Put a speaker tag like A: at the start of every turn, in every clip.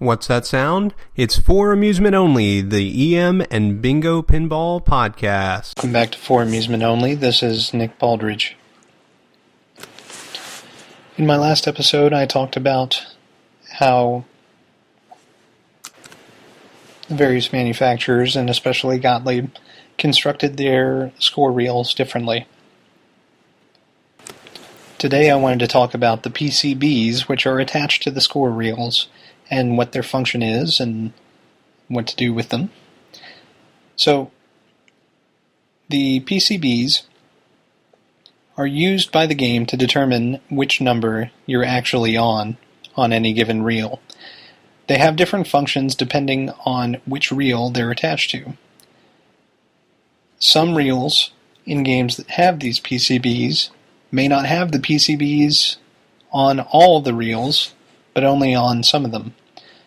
A: What's that sound? It's For Amusement Only, the EM and Bingo Pinball Podcast.
B: Welcome back to For Amusement Only. This is Nick Baldridge. In my last episode, I talked about how various manufacturers, and especially Gottlieb, constructed their score reels differently. Today I wanted to talk about the PCBs, which are attached to the score reels, and what their function is and what to do with them. So, the PCBs are used by the game to determine which number you're actually on any given reel. They have different functions depending on which reel they're attached to. Some reels in games that have these PCBs may not have the PCBs on all of the reels, but only on some of them.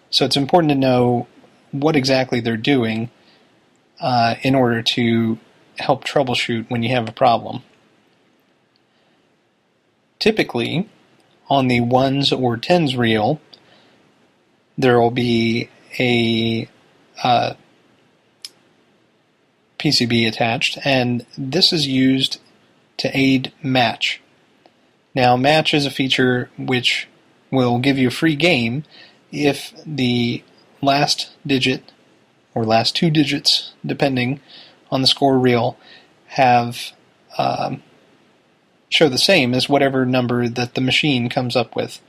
B: So it's important to know what exactly they're doing in order to help troubleshoot when you have a problem. Typically, on the 1s or 10s reel, there will be a PCB attached, and this is used to aid match. Now, match is a feature which will give you a free game if the last digit, or last two digits, depending on the score reel, have show the same as whatever number that the machine comes up with.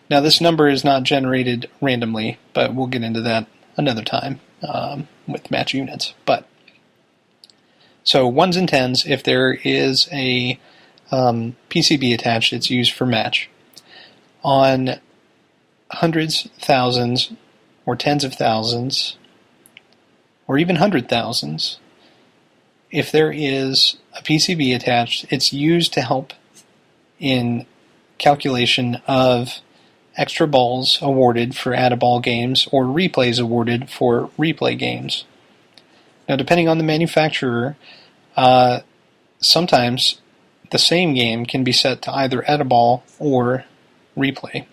B: Now, this number is not generated randomly, but we'll get into that another time with match units. So 1s and 10s, if there is a PCB attached, it's used for match. On hundreds, thousands, or tens of thousands, or even 100,000s, if there is a PCB attached, it's used to help in calculation of extra balls awarded for add-a-ball games or replays awarded for replay games. Now, depending on the manufacturer, sometimes the same game can be set to either add-a-ball or replay.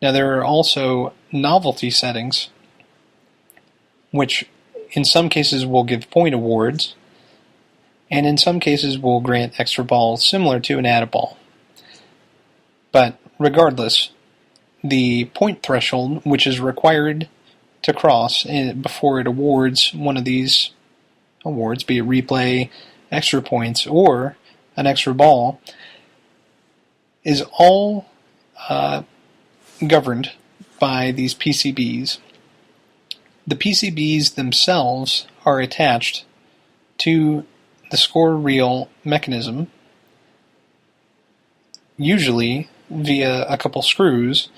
B: Now, there are also novelty settings, which in some cases will give point awards, and in some cases will grant extra balls similar to an add-a-ball. But regardless, the point threshold, which is required to cross before it awards one of these awards, be it replay, extra points, or an extra ball, is all governed by these PCBs. The PCBs themselves are attached to the score reel mechanism, usually via a couple screws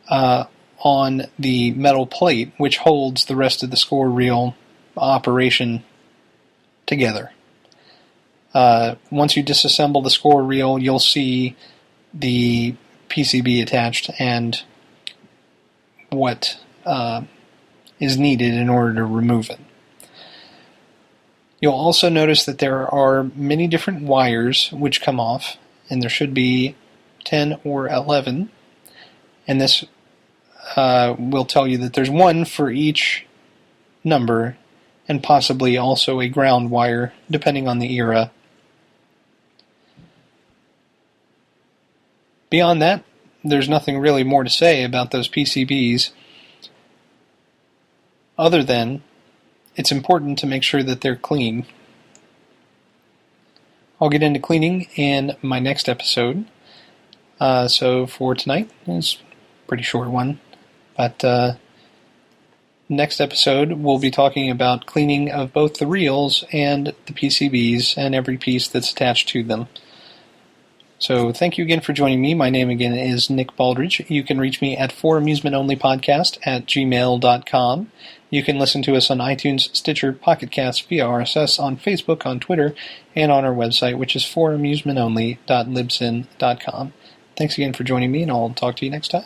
B: on the metal plate, which holds the rest of the score reel operation together. Once you disassemble the score reel, you'll see the PCB attached and what is needed in order to remove it. You'll also notice that there are many different wires which come off, and there should be 10 or 11, and this will tell you that there's one for each number, and possibly also a ground wire, depending on the era. Beyond that, there's nothing really more to say about those PCBs, other than it's important to make sure that they're clean. I'll get into cleaning in my next episode. So for tonight, it's a pretty short one, but next episode we'll be talking about cleaning of both the reels and the PCBs and every piece that's attached to them. So thank you again for joining me. My name again is Nick Baldridge. You can reach me at foramusementonlypodcast@gmail.com. You can listen to us on iTunes, Stitcher, Pocket Cast, via RSS, on Facebook, on Twitter, and on our website, which is foramusementonly.libsyn.com. Thanks again for joining me, and I'll talk to you next time.